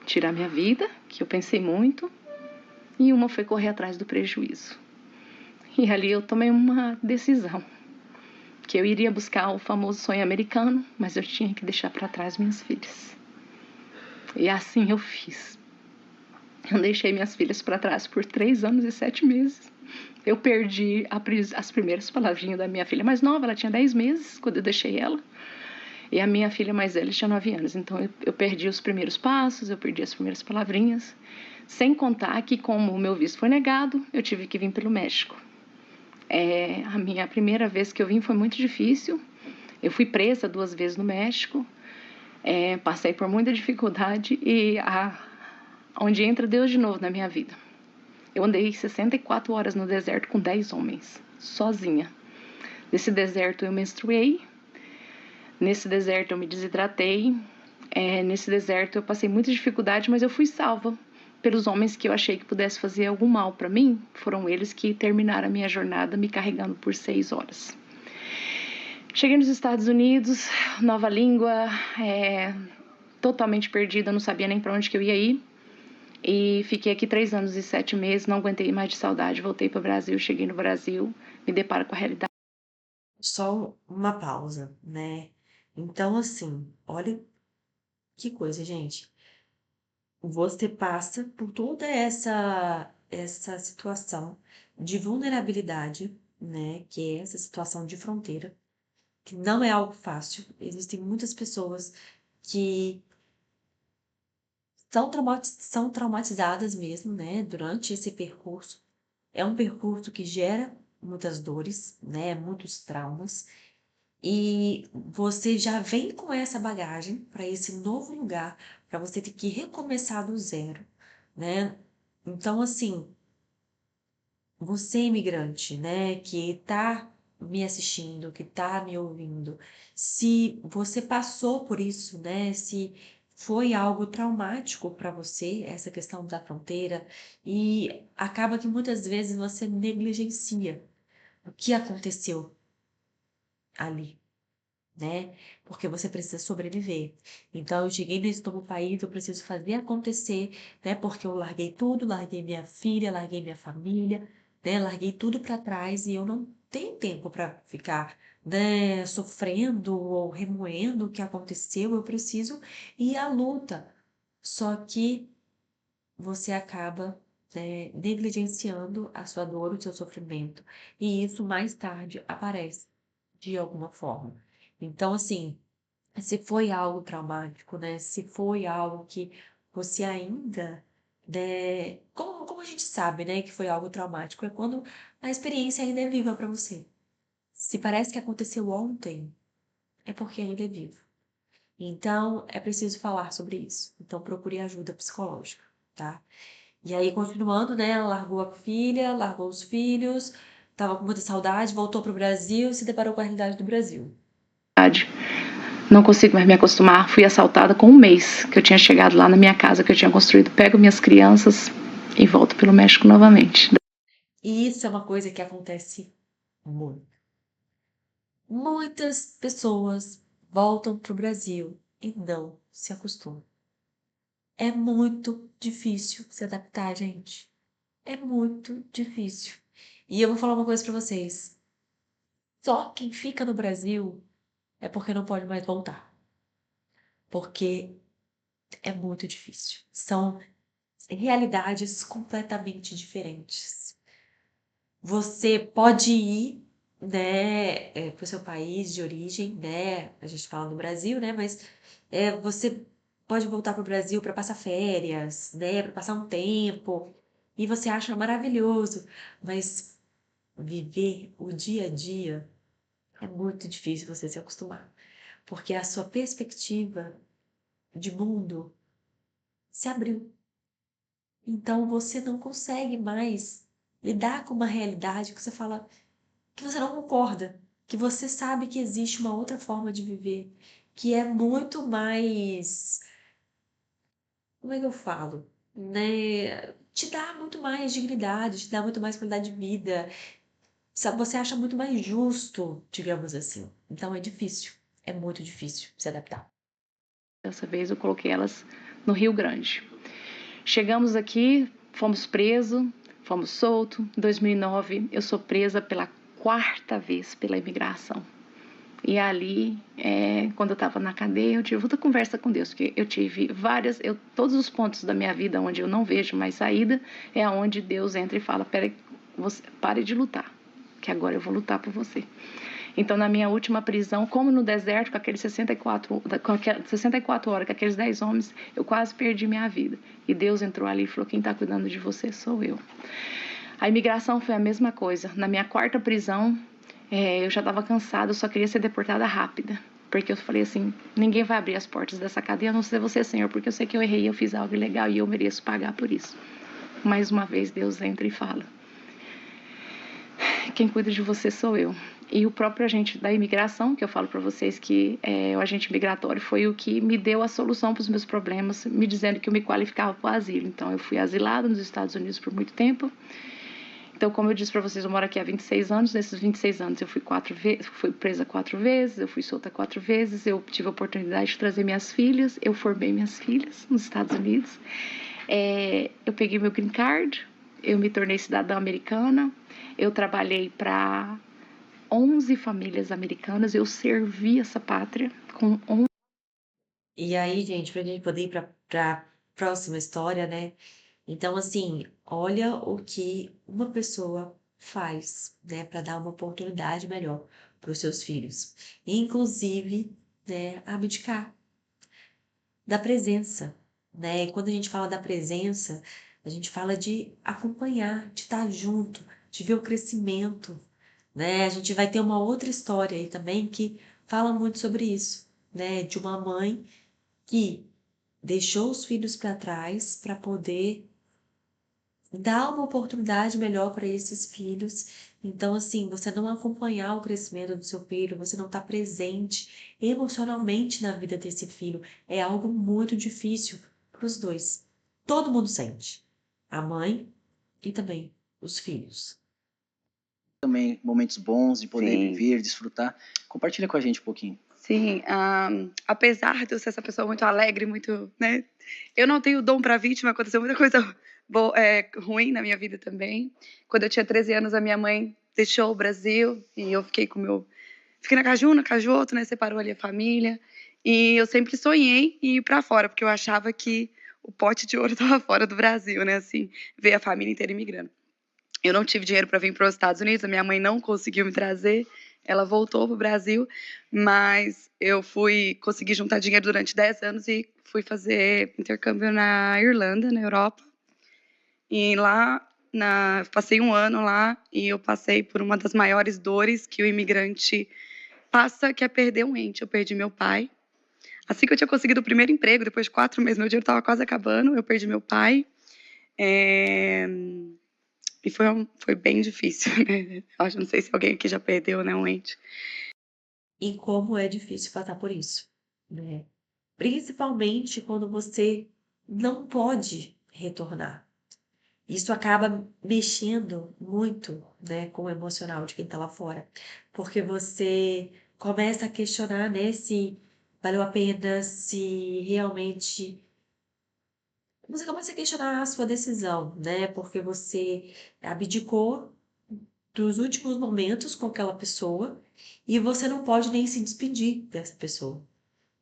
tirar minha vida, que eu pensei muito, e uma foi correr atrás do prejuízo. E ali eu tomei uma decisão, que eu iria buscar o famoso sonho americano, mas eu tinha que deixar para trás minhas filhas. E assim eu fiz. Eu deixei minhas filhas para trás por 3 anos e 7 meses. Eu perdi as primeiras palavrinhas da minha filha mais nova, ela tinha 10 meses quando eu deixei ela. E a minha filha mais velha tinha 9 anos. Então eu perdi os primeiros passos, eu perdi as primeiras palavrinhas. Sem contar que, como o meu visto foi negado, eu tive que vir pelo México. A minha primeira vez que eu vim foi muito difícil. Eu fui presa 2 vezes no México. Passei por muita dificuldade e onde entra Deus de novo na minha vida. Eu andei 64 horas no deserto com 10 homens, sozinha. Nesse deserto eu menstruei, nesse deserto eu me desidratei, nesse deserto eu passei muita dificuldade, mas eu fui salva pelos homens que eu achei que pudesse fazer algum mal para mim. Foram eles que terminaram a minha jornada me carregando por 6 horas. Cheguei nos Estados Unidos, nova língua, totalmente perdida, não sabia nem para onde que eu ia ir. E fiquei aqui 3 anos e 7 meses, não aguentei mais de saudade, voltei para o Brasil, cheguei no Brasil, me deparo com a realidade.
Só uma pausa, né? Então, assim, olha que coisa, gente. Você passa por toda essa situação de vulnerabilidade, né? Que é essa situação de fronteira, que não é algo fácil. Existem muitas pessoas que são traumatizadas mesmo, né? Durante esse percurso. É um percurso que gera muitas dores, né? Muitos traumas. E você já vem com essa bagagem para esse novo lugar, para você ter que recomeçar do zero, né? Então, assim, você imigrante, né, que tá me assistindo, que tá me ouvindo, se você passou por isso, né, se foi algo traumático para você, essa questão da fronteira, e acaba que muitas vezes você negligencia o que aconteceu ali, né? Porque você precisa sobreviver. Então, eu cheguei nesse novo país, eu preciso fazer acontecer, né? Porque eu larguei tudo, larguei minha filha, larguei minha família, né? Larguei tudo para trás e eu não tenho tempo para ficar, né, sofrendo ou remoendo o que aconteceu. Eu preciso ir à luta. Só que você acaba, né, negligenciando a sua dor, o seu sofrimento, e isso mais tarde aparece de alguma forma. Então, assim, se foi algo traumático, né? Se foi algo que você ainda, né? Como a gente sabe, né, que foi algo traumático? É quando a experiência ainda é viva para você. Se parece que aconteceu ontem, é porque ainda é vivo. Então, é preciso falar sobre isso. Então, procure ajuda psicológica, tá? E aí, continuando, né? Ela largou a filha, largou os filhos, tava com muita saudade, voltou pro Brasil e se deparou com a realidade do Brasil.
Não consigo mais me acostumar. Fui assaltada com 1 mês que eu tinha chegado lá na minha casa que eu tinha construído. Pego minhas crianças e volto pelo México novamente.
E isso é uma coisa que acontece muito. Muitas pessoas voltam pro Brasil e não se acostumam. É muito difícil se adaptar, gente. É muito difícil. E eu vou falar uma coisa pra vocês. Só quem fica no Brasil é porque não pode mais voltar. Porque é muito difícil. São realidades completamente diferentes. Você pode ir, né, para o seu país de origem, né? A gente fala no Brasil, né? Mas você pode voltar para o Brasil para passar férias, né? Para passar um tempo. E você acha maravilhoso. Mas viver o dia a dia é muito difícil você se acostumar, porque a sua perspectiva de mundo se abriu. Então você não consegue mais lidar com uma realidade que você fala que você não concorda, que você sabe que existe uma outra forma de viver, que é muito mais, como é que eu falo, né? Te dá muito mais dignidade, te dá muito mais qualidade de vida. Você acha muito mais justo, digamos assim. Então é difícil, é muito difícil se adaptar.
Dessa vez eu coloquei elas no Rio Grande. Chegamos aqui, fomos presos, fomos soltos. Em 2009 eu sou presa pela 4ª vez pela imigração. E ali, quando eu estava na cadeia, eu tive outra conversa com Deus, porque eu tive todos os pontos da minha vida onde eu não vejo mais saída, é onde Deus entra e fala, pare de lutar, que agora eu vou lutar por você. Então, na minha última prisão, como no deserto, com aqueles 64 horas, com aqueles 10 homens, eu quase perdi minha vida. E Deus entrou ali e falou, quem está cuidando de você sou eu. A imigração foi a mesma coisa. Na minha 4ª prisão, eu já estava cansada, eu só queria ser deportada rápida. Porque eu falei assim, ninguém vai abrir as portas dessa cadeia, a não ser você, Senhor, porque eu sei que eu errei, eu fiz algo ilegal e eu mereço pagar por isso. Mais uma vez, Deus entra e fala, quem cuida de você sou eu. E o próprio agente da imigração, que eu falo para vocês que o agente migratório foi o que me deu a solução para os meus problemas, me dizendo que eu me qualificava para o asilo. Então, eu fui asilada nos Estados Unidos por muito tempo. Então, como eu disse para vocês, eu moro aqui há 26 anos. Nesses 26 anos, eu fui presa 4 vezes, eu fui solta 4 vezes, eu tive a oportunidade de trazer minhas filhas, eu formei minhas filhas nos Estados Unidos. Eu peguei meu green card, eu me tornei cidadã americana, eu trabalhei para 11 famílias americanas, eu servi essa pátria com 11...
E aí, gente, pra gente poder ir pra próxima história, né? Então, assim, olha o que uma pessoa faz, né, para dar uma oportunidade melhor para os seus filhos. Inclusive, né, abdicar da presença, né? E quando a gente fala da presença, a gente fala de acompanhar, de estar junto, de ver o crescimento, né? A gente vai ter uma outra história aí também que fala muito sobre isso, né? De uma mãe que deixou os filhos para trás para poder dar uma oportunidade melhor para esses filhos. Então, assim, você não acompanhar o crescimento do seu filho, você não estar presente emocionalmente na vida desse filho, é algo muito difícil para os dois. Todo mundo sente, a mãe e também os filhos.
Também momentos bons de poder viver, desfrutar. Compartilha com a gente um pouquinho.
Sim, apesar de eu ser essa pessoa muito alegre, muito, né? Eu não tenho dom para vítima, aconteceu muita coisa ruim na minha vida também. Quando eu tinha 13 anos, a minha mãe deixou o Brasil e eu fiquei fiquei na casa de um, na casa de outro, né? Separou ali a família. E eu sempre sonhei em ir para fora, porque eu achava que o pote de ouro estava fora do Brasil, né? Assim, ver a família inteira imigrando. Eu não tive dinheiro para vir para os Estados Unidos, a minha mãe não conseguiu me trazer. Ela voltou para o Brasil, mas eu consegui juntar dinheiro durante 10 anos e fui fazer intercâmbio na Irlanda, na Europa. E lá, passei um ano lá e eu passei por uma das maiores dores que o imigrante passa, que é perder um ente. Eu perdi meu pai. Assim que eu tinha conseguido o primeiro emprego, depois de 4 meses, meu dinheiro estava quase acabando, eu perdi meu pai. E foi bem difícil, né? Eu não sei se alguém aqui já perdeu, né, um ente.
E como é difícil passar por isso, né? Principalmente quando você não pode retornar. Isso acaba mexendo muito, né, com o emocional de quem está lá fora. Porque você começa a questionar, né, se valeu a pena, se realmente... Você começa a questionar a sua decisão, né? Porque você abdicou dos últimos momentos com aquela pessoa e você não pode nem se despedir dessa pessoa.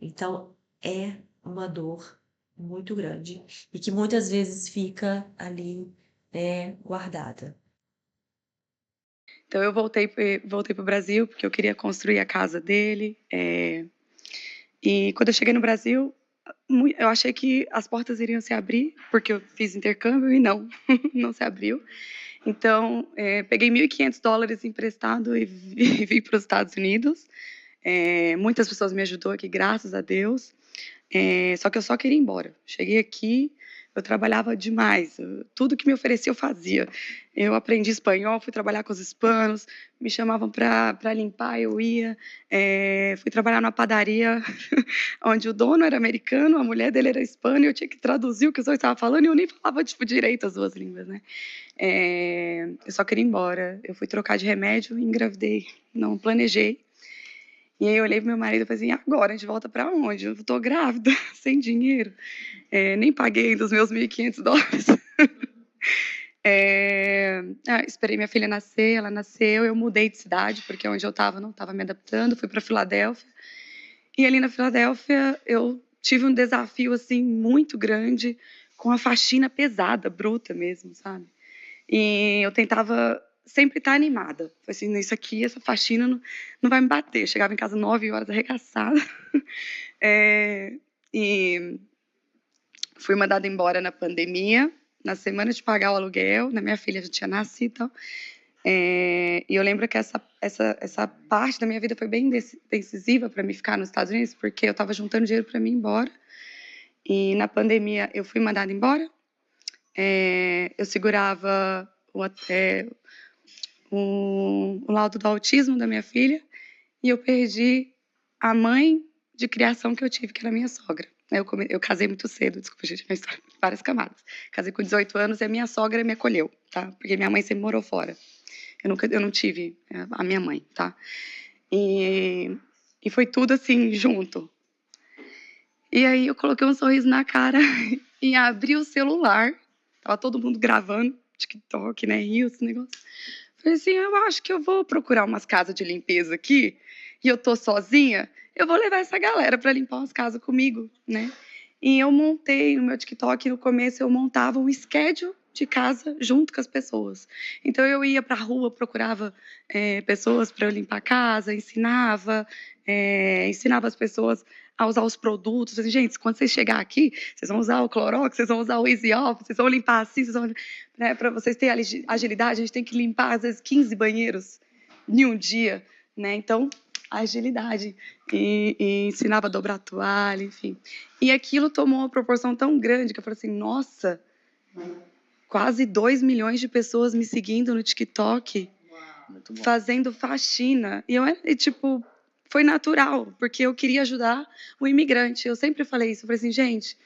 Então, é uma dor muito grande e que muitas vezes fica ali, né, guardada.
Então, eu voltei para o Brasil porque eu queria construir a casa dele. E quando eu cheguei no Brasil, eu achei que as portas iriam se abrir, porque eu fiz intercâmbio e não se abriu. Então, peguei $1.500 emprestado e vim para os Estados Unidos. Muitas pessoas me ajudou aqui, graças a Deus. Só que eu só queria ir embora. Cheguei aqui, eu trabalhava demais. Tudo que me oferecia eu fazia. Eu aprendi espanhol, fui trabalhar com os hispanos, me chamavam para limpar, eu ia. Fui trabalhar numa padaria onde o dono era americano, a mulher dele era hispana, e eu tinha que traduzir o que os dois estavam falando, e eu nem falava direito as duas línguas, né? Eu só queria ir embora. Eu fui trocar de remédio e engravidei. Não planejei. E aí eu olhei pro meu marido e falei assim, agora a gente volta para onde? Eu tô grávida, sem dinheiro. Nem paguei ainda os meus $1.500. Esperei minha filha nascer, ela nasceu, eu mudei de cidade, porque onde eu estava não estava me adaptando, fui para Filadélfia. E ali na Filadélfia eu tive um desafio assim muito grande, com a faxina pesada, bruta mesmo, sabe? E eu tentava sempre estar animada. Falei assim, isso aqui, essa faxina não vai me bater. Eu chegava em casa 9 horas arregaçada. E fui mandada embora na pandemia, na semana de pagar o aluguel, minha filha já tinha nascido e tal. E eu lembro que essa parte da minha vida foi bem decisiva para mim ficar nos Estados Unidos, porque eu estava juntando dinheiro para mim ir embora. E na pandemia eu fui mandada embora. Eu segurava o laudo do autismo da minha filha e eu perdi a mãe de criação que eu tive, que era a minha sogra. Eu casei muito cedo, desculpa, gente, minha história, várias camadas. Casei com 18 anos e a minha sogra me acolheu, tá? Porque minha mãe sempre morou fora. Eu não tive a minha mãe, tá? E foi tudo assim, junto. E aí eu coloquei um sorriso na cara e abri o celular. Tava todo mundo gravando, TikTok, né, Reels, esse negócio. Falei assim, eu acho que eu vou procurar umas casas de limpeza aqui, e eu tô sozinha, eu vou levar essa galera para limpar umas casas comigo, né? E eu montei no meu TikTok, no começo eu montava um schedule de casa junto com as pessoas. Então eu ia para a rua, procurava pessoas para eu limpar a casa, ensinava as pessoas a usar os produtos. Assim, gente, quando vocês chegar aqui, vocês vão usar o Clorox, vocês vão usar o Easy Off, vocês vão limpar assim, né, para vocês terem agilidade, a gente tem que limpar às vezes 15 banheiros em um dia, né? Então, agilidade. E ensinava a dobrar a toalha, enfim. E aquilo tomou uma proporção tão grande que eu falei assim, nossa, quase 2 milhões de pessoas me seguindo no TikTok, fazendo faxina. E tipo, foi natural, porque eu queria ajudar o imigrante. Eu sempre falei isso, eu falei assim, gente,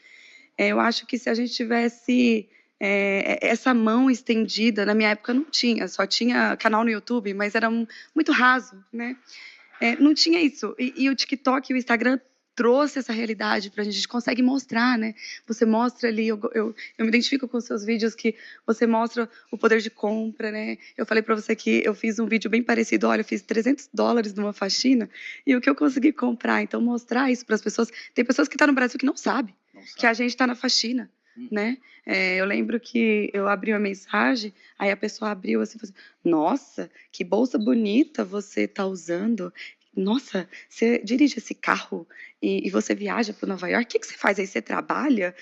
eu acho que se a gente tivesse essa mão estendida, na minha época não tinha, só tinha canal no YouTube, mas era muito raso, né? Não tinha isso. E o TikTok e o Instagram trouxe essa realidade para a gente consegue mostrar, né? Você mostra ali, eu me identifico com os seus vídeos que você mostra o poder de compra, né? Eu falei para você que eu fiz um vídeo bem parecido, olha, eu fiz $300 numa faxina e o que eu consegui comprar, então mostrar isso para as pessoas. Tem pessoas que estão no Brasil que não sabem que a gente está na faxina, né? Eu lembro que eu abri uma mensagem, aí a pessoa abriu assim, falou assim, nossa, que bolsa bonita você está usando. Nossa, você dirige esse carro e você viaja para Nova York, o que você faz aí? Você trabalha?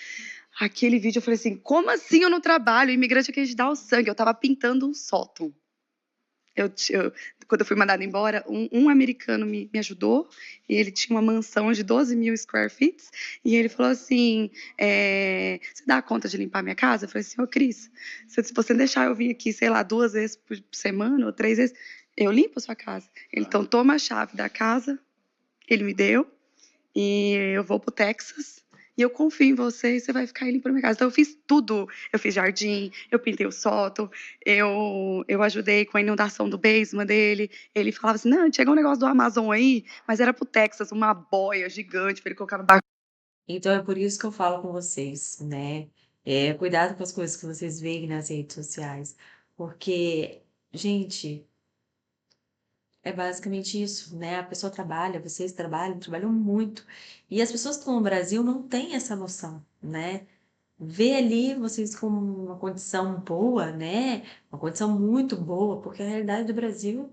Aquele vídeo eu falei assim, como assim eu não trabalho? O imigrante quer dar o sangue, eu estava pintando um sótão. Quando eu fui mandada embora, um americano me ajudou, e ele tinha uma mansão de 12.000 square feet, e ele falou assim, você dá conta de limpar minha casa? Eu falei assim, ô Cris, se você deixar eu vir aqui, sei lá, 2 vezes por semana, ou 3 vezes, eu limpo a sua casa. Então, toma a chave da casa, ele me deu, e eu vou pro Texas, e eu confio em você, e você vai ficar aí limpando minha casa. Então, eu fiz tudo. Eu fiz jardim, eu pintei o sótão, eu ajudei com a inundação do basement dele. Ele falava assim, não, chegou um negócio do Amazon aí, mas era pro Texas, uma boia gigante para ele colocar no barco.
Então é por isso que eu falo com vocês, né? Cuidado com as coisas que vocês veem nas redes sociais, porque, gente, é basicamente isso, né? A pessoa trabalha, vocês trabalham muito, e as pessoas que estão no Brasil não têm essa noção, né? Vê ali vocês com uma condição boa, né? Uma condição muito boa, porque a realidade do Brasil,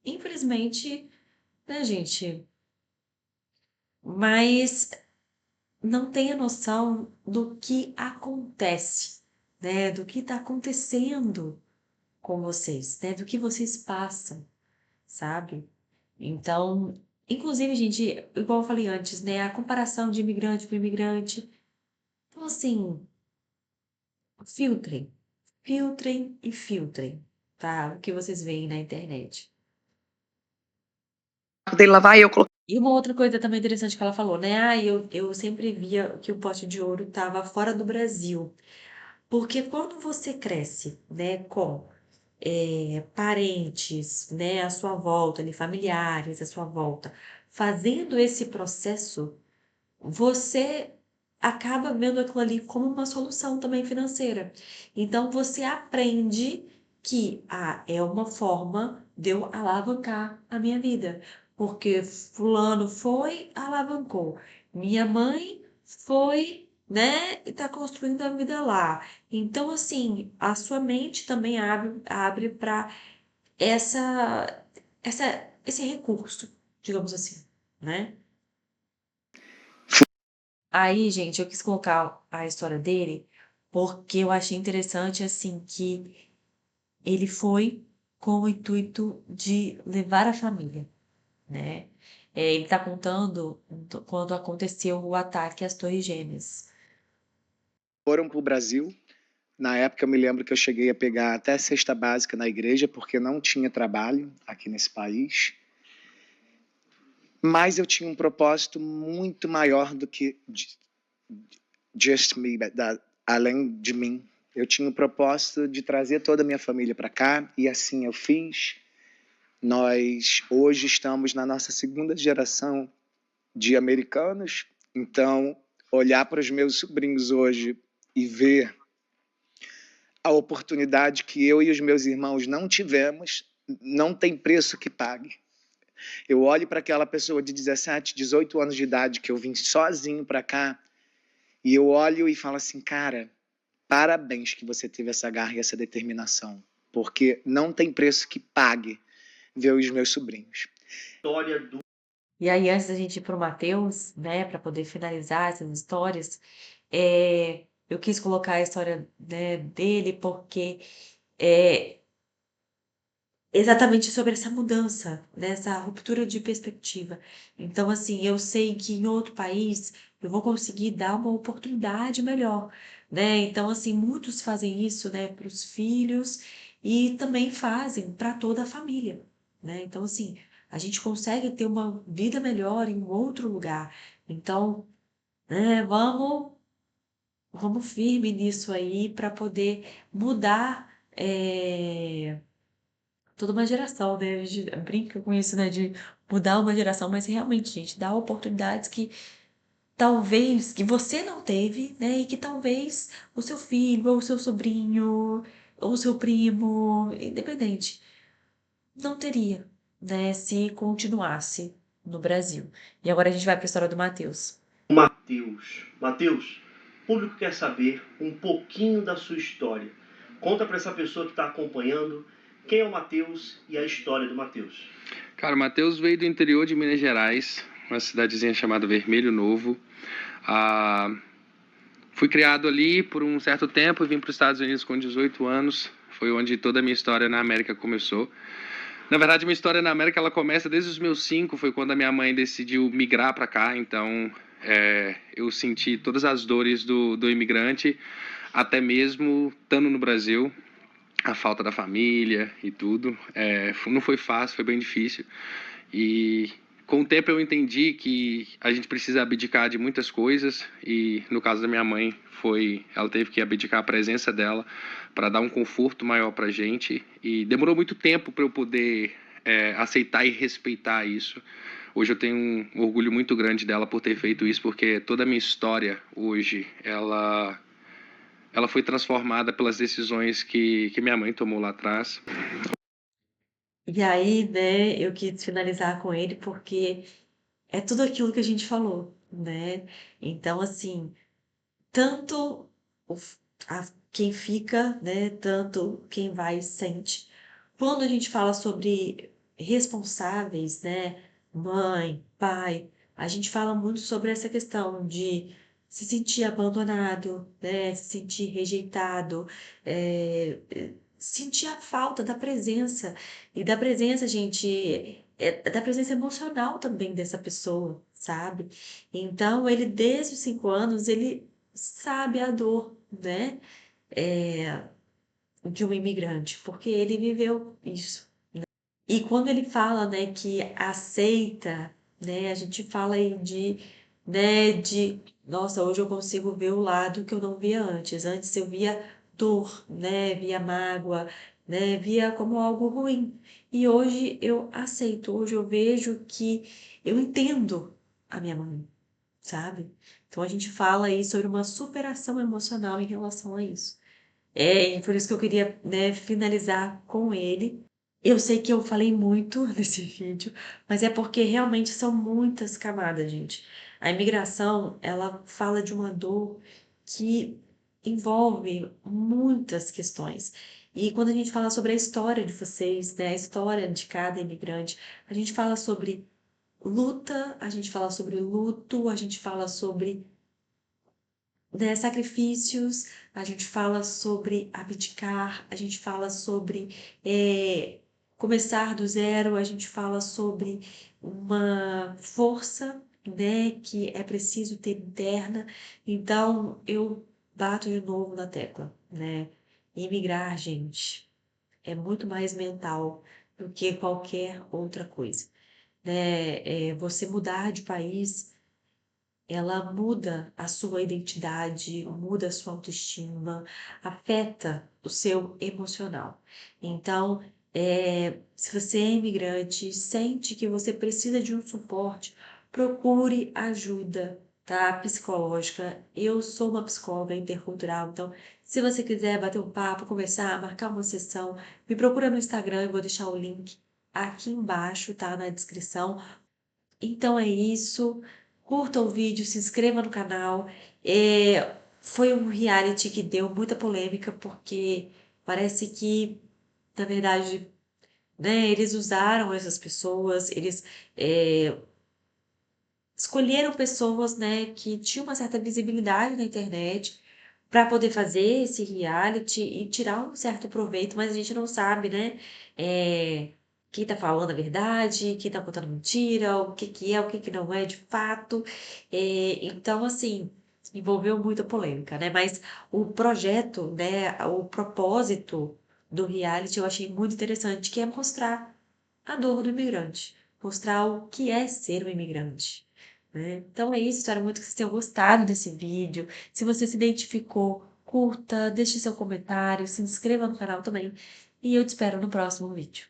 infelizmente, né, gente? Mas não tem a noção do que acontece, né? Do que está acontecendo com vocês, né? Do que vocês passam, sabe? Então, inclusive, gente, igual eu falei antes, né? A comparação de imigrante com imigrante. Então, assim, filtrem, filtrem e filtrem, tá? O que vocês veem na internet.
Dele lavar e eu coloquei.
E uma outra coisa também interessante que ela falou, né? Ah, eu sempre via que o pote de ouro estava fora do Brasil. Porque quando você cresce, né, com parentes, né, à sua volta, ali, familiares à sua volta, fazendo esse processo, você acaba vendo aquilo ali como uma solução também financeira. Então, você aprende que é uma forma de eu alavancar a minha vida. Porque fulano foi, alavancou. Minha mãe foi, né, e está construindo a vida lá. Então, assim, a sua mente também abre para essa, esse recurso, digamos assim, né? Aí, gente, eu quis colocar a história dele porque eu achei interessante, assim, que ele foi com o intuito de levar a família, né? Ele tá contando quando aconteceu o ataque às Torres Gêmeas.
Foram para o Brasil. Na época, eu me lembro que eu cheguei a pegar até cesta básica na igreja, porque não tinha trabalho aqui nesse país. Mas eu tinha um propósito muito maior do que just me, além de mim. Eu tinha o propósito de trazer toda a minha família para cá, e assim eu fiz. Nós hoje estamos na nossa segunda geração de americanos, então olhar para os meus sobrinhos hoje e ver a oportunidade que eu e os meus irmãos não tivemos, não tem preço que pague. Eu olho para aquela pessoa de 17, 18 anos de idade que eu vim sozinho para cá, e eu olho e falo assim, cara, parabéns que você teve essa garra e essa determinação, porque não tem preço que pague ver os meus sobrinhos.
E aí, antes da gente ir para o Matheus, né, para poder finalizar essas histórias, eu quis colocar a história, né, dele porque é exatamente sobre essa mudança, dessa ruptura de perspectiva. Então, assim, eu sei que em outro país eu vou conseguir dar uma oportunidade melhor, né? Então, assim, muitos fazem isso, né, para os filhos e também fazem para toda a família, né? Então, assim, a gente consegue ter uma vida melhor em outro lugar. Então, né, vamos firme nisso aí para poder mudar. Toda uma geração, né? A gente brinca com isso, né? De mudar uma geração, mas realmente, gente, dá oportunidades que talvez que você não teve, né? E que talvez o seu filho, ou o seu sobrinho, ou o seu primo, independente, não teria, né? Se continuasse no Brasil. E agora a gente vai para a história do Matheus.
Matheus, o público quer saber um pouquinho da sua história. Conta para essa pessoa que está acompanhando quem é o Matheus e a história do Matheus.
Cara, o Matheus veio do interior de Minas Gerais, uma cidadezinha chamada Vermelho Novo. Fui criado ali por um certo tempo e vim para os Estados Unidos com 18 anos. Foi onde toda a minha história na América começou. Na verdade, minha história na América ela começa desde os meus 5, foi quando a minha mãe decidiu migrar para cá. Então, eu senti todas as dores do imigrante, até mesmo estando no Brasil. A falta da família e tudo. Não foi fácil, foi bem difícil. E com o tempo eu entendi que a gente precisa abdicar de muitas coisas. E no caso da minha mãe, ela teve que abdicar a presença dela para dar um conforto maior para a gente. E demorou muito tempo para eu poder aceitar e respeitar isso. Hoje eu tenho um orgulho muito grande dela por ter feito isso, porque toda a minha história hoje, ela foi transformada pelas decisões que minha mãe tomou lá atrás.
E aí, né, eu quis finalizar com ele porque é tudo aquilo que a gente falou, né? Então, assim, tanto quem fica, né, tanto quem vai e sente. Quando a gente fala sobre responsáveis, né, mãe, pai, a gente fala muito sobre essa questão de se sentir abandonado, né, se sentir rejeitado, sentir a falta da presença. E da presença, gente, da presença emocional também dessa pessoa, sabe? Então, ele, desde os 5 anos, ele sabe a dor, né? É, de um imigrante, porque ele viveu isso. E quando ele fala, né, que aceita, né, a gente fala aí nossa, hoje eu consigo ver o lado que eu não via antes. Antes eu via dor, né, via mágoa, né, via como algo ruim. E hoje eu aceito, hoje eu vejo que eu entendo a minha mãe, sabe? Então a gente fala aí sobre uma superação emocional em relação a isso. E por isso que eu queria, né, finalizar com ele. Eu sei que eu falei muito nesse vídeo, mas é porque realmente são muitas camadas, gente. A imigração, ela fala de uma dor que envolve muitas questões. E quando a gente fala sobre a história de vocês, né, a história de cada imigrante, a gente fala sobre luta, a gente fala sobre luto, a gente fala sobre, né, sacrifícios, a gente fala sobre abdicar, a gente fala sobre começar do zero, a gente fala sobre uma força, né, que é preciso ter interna. Então, eu bato de novo na tecla, né? Imigrar, gente, é muito mais mental do que qualquer outra coisa, né? Você mudar de país, ela muda a sua identidade, muda a sua autoestima, afeta o seu emocional. Então, se você é imigrante, sente que você precisa de um suporte, procure ajuda, tá? Psicológica. Eu sou uma psicóloga intercultural, então, se você quiser bater um papo, conversar, marcar uma sessão, me procura no Instagram, eu vou deixar o link aqui embaixo, tá? Na descrição. Então é isso. Curta o vídeo, se inscreva no canal. Foi um reality que deu muita polêmica, porque parece que, na verdade, né, eles usaram essas pessoas, eles escolheram pessoas, né, que tinham uma certa visibilidade na internet para poder fazer esse reality e tirar um certo proveito, mas a gente não sabe, né, quem tá falando a verdade, quem tá contando mentira, o que que é, o que que não é de fato. Então, assim, envolveu muita polêmica, né, mas o projeto, né, o propósito do reality eu achei muito interessante, que é mostrar a dor do imigrante, mostrar o que é ser um imigrante, né? Então é isso, espero muito que vocês tenham gostado desse vídeo. Se você se identificou, curta, deixe seu comentário, se inscreva no canal também. E eu te espero no próximo vídeo.